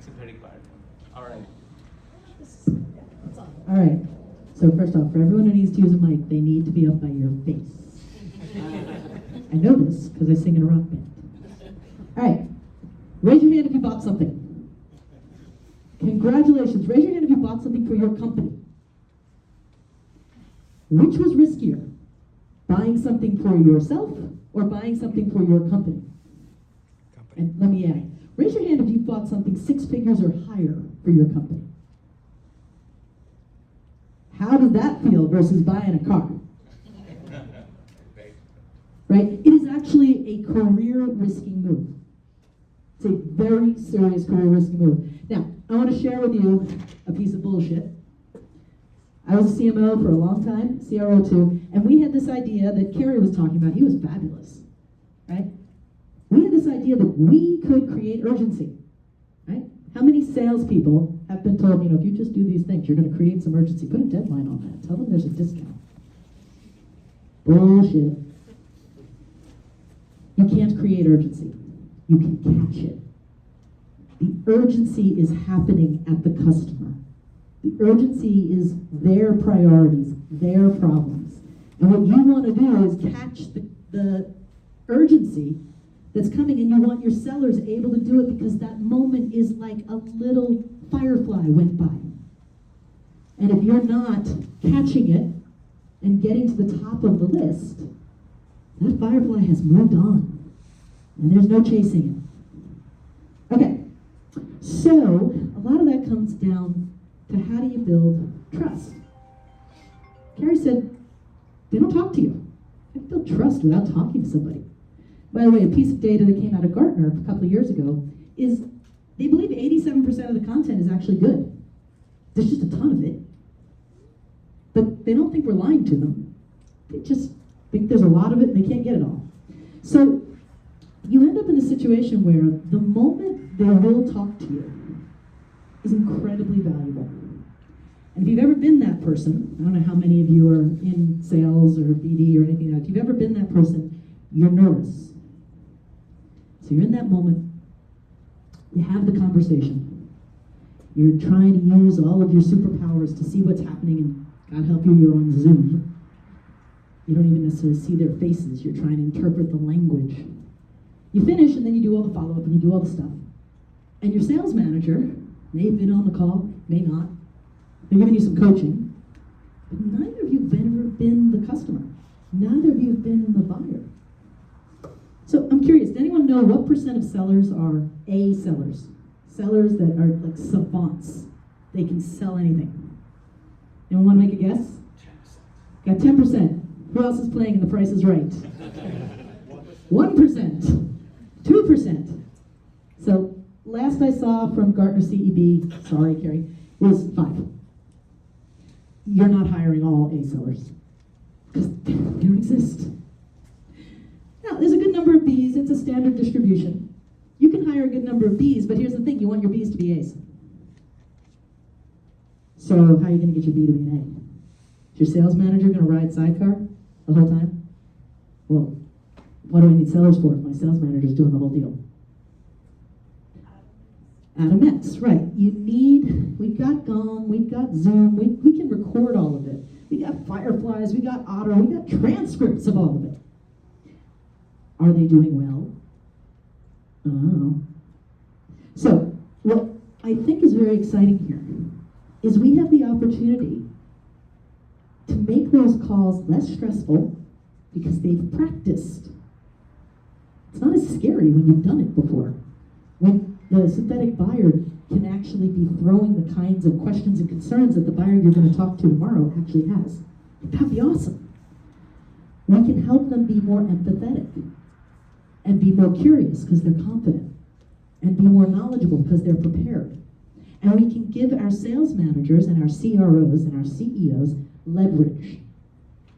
security guard. All right. All right. So first off, for everyone who needs to use a mic, they need to be up by your face. I know this because I sing in a rock band. All right. Raise your hand if you bought something. Congratulations. Raise your hand if you bought something for your company. Which was riskier? Buying something for yourself or buying something for your company? And let me add, raise your hand if you bought something 6 figures or higher for your company. How does that feel versus buying a car? Right? It is actually a career risking move. It's a very serious career risking move. Now, I want to share with you a piece of bullshit. I was a CMO for a long time, CRO too, and we had this idea that Kerry was talking about. He was fabulous, right? We had this idea that we could create urgency, right? How many salespeople have been told, if you just do these things, you're going to create some urgency. Put a deadline on that. Tell them there's a discount. Bullshit. You can't create urgency. You can catch it. The urgency is happening at the customer. The urgency is their priorities, their problems. And what you want to do is catch the urgency that's coming, and you want your sellers able to do it because that moment is like a little firefly went by. And if you're not catching it and getting to the top of the list, that firefly has moved on, and there's no chasing it. Okay, so a lot of that comes down to how do you build trust? Carrie said, they don't talk to you. How do you build trust without talking to somebody? By the way, a piece of data that came out of Gartner a couple of years ago is they believe 87% of the content is actually good. There's just a ton of it. But they don't think we're lying to them. They just think there's a lot of it and they can't get it all. So you end up in a situation where the moment they will talk to you is incredibly valuable. And if you've ever been that person, I don't know how many of you are in sales or BD or anything like that, if you've ever been that person, you're nervous. So you're in that moment, you have the conversation. You're trying to use all of your superpowers to see what's happening, and God help you, you're on Zoom. You don't even necessarily see their faces, you're trying to interpret the language. You finish, and then you do all the follow-up, and you do all the stuff. And your sales manager may have been on the call, may not. They're giving you some coaching. But neither of you have ever been the customer. Neither of you have been the buyer. So I'm curious, does anyone know what % of sellers are A sellers? Sellers that are like savants. They can sell anything. Anyone want to make a guess? 10%. Got 10%. Who else is playing and the price is right? 1%. 2%. So last I saw from Gartner CEB, sorry Carrie, was 5. You're not hiring all A sellers because they don't exist. Now, there's a good number of Bs. It's a standard distribution. You can hire a good number of Bs, but here's the thing. You want your Bs to be As. So how are you going to get your B to be an A? Is your sales manager going to ride sidecar the whole time? Well, what do I need sellers for if my sales manager's doing the whole deal? AdamX, right. We've got Gong, we've got Zoom, we can record all of it. We got Fireflies, we got Otter, we got transcripts of all of it. Are they doing well? I don't know. So, what I think is very exciting here is we have the opportunity to make those calls less stressful because they've practiced. It's not as scary when you've done it before. When the synthetic buyer can actually be throwing the kinds of questions and concerns that the buyer you're going to talk to tomorrow actually has. That'd be awesome. We can help them be more empathetic and be more curious because they're confident and be more knowledgeable because they're prepared. And we can give our sales managers and our CROs and our CEOs leverage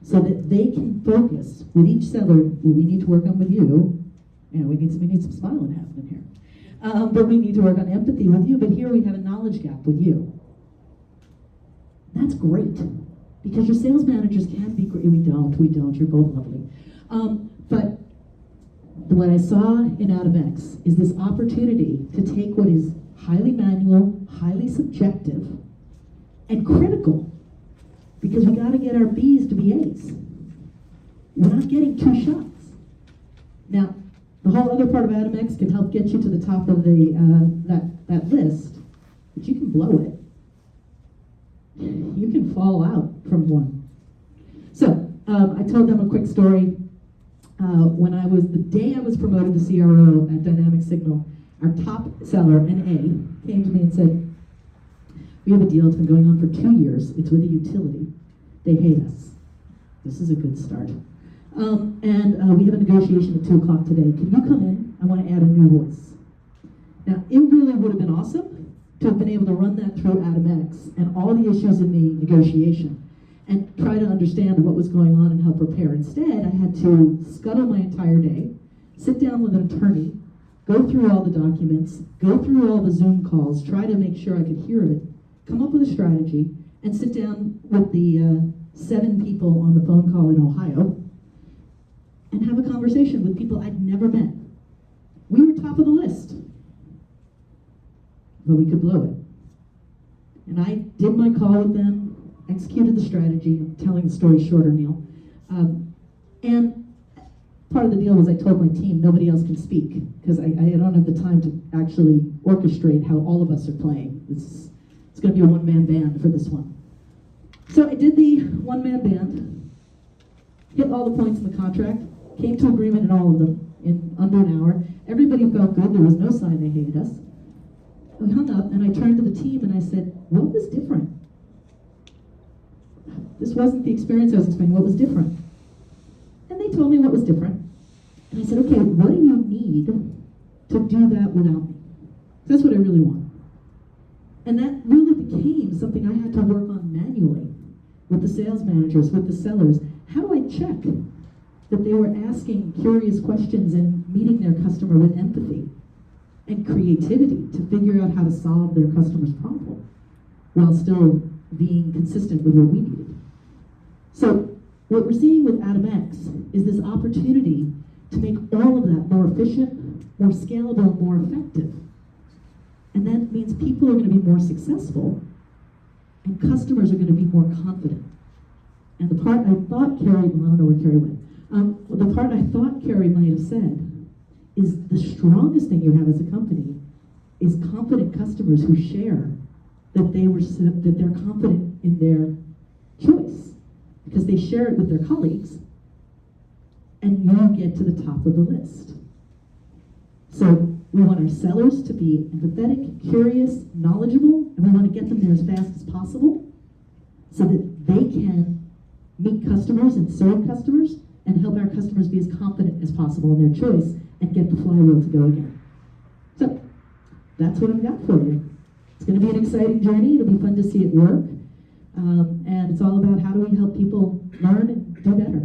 so that they can focus with each seller. Well, we need to work on with you. We need some smiling happening here. But we need to work on empathy with you, but here we have a knowledge gap with you. That's great, because your sales managers can be great. We don't, you're both lovely. But what I saw in AdamX is this opportunity to take what is highly manual, highly subjective, and critical, because we gotta get our B's to be A's. We're not getting 2 shots. Now, the whole other part of AdamX can help get you to the top of the that list, but you can blow it. You can fall out from one. So, I told them a quick story. The day I was promoted to CRO at Dynamic Signal, our top seller, an A, came to me and said, we have a deal, it's been going on for 2 years, it's with a utility. They hate us. This is a good start. We have a negotiation at 2 o'clock today. Can you come in? I want to add a new voice. Now, it really would have been awesome to have been able to run that through AdamX and all the issues in the negotiation and try to understand what was going on and help prepare. Instead, I had to scuttle my entire day, sit down with an attorney, go through all the documents, go through all the Zoom calls, try to make sure I could hear it, come up with a strategy, and sit down with the 7 people on the phone call in Ohio and have a conversation with people I'd never met. We were top of the list, but we could blow it. And I did my call with them, executed the strategy. I'm telling the story shorter, Neil. And part of the deal was I told my team nobody else can speak because I don't have the time to actually orchestrate how all of us are playing. It's going to be a one-man band for this one. So I did the one-man band, hit all the points in the contract, came to agreement in all of them in under an hour. Everybody felt good. There was no sign they hated us. We hung up, and I turned to the team and I said, what was different? This wasn't the experience I was expecting. What was different? And they told me what was different. And I said, okay, what do you need to do that without me? That's what I really want. And that really became something I had to work on manually with the sales managers, with the sellers. How do I check that they were asking curious questions and meeting their customer with empathy and creativity to figure out how to solve their customer's problem while still being consistent with what we needed? So what we're seeing with AdamX is this opportunity to make all of that more efficient, more scalable, more effective. And that means people are going to be more successful and customers are going to be more confident. And the part I thought Carrie, well, I don't know where Carrie went. The part I thought Carrie might have said is the strongest thing you have as a company is confident customers who share that they're confident in their choice because they share it with their colleagues, and you get to the top of the list. So we want our sellers to be empathetic, curious, knowledgeable, and we want to get them there as fast as possible so that they can meet customers and serve customers and help our customers be as confident as possible in their choice and get the flywheel to go again. So that's what I've got for you. It's going to be an exciting journey. It'll be fun to see it work. And it's all about how do we help people learn and do better.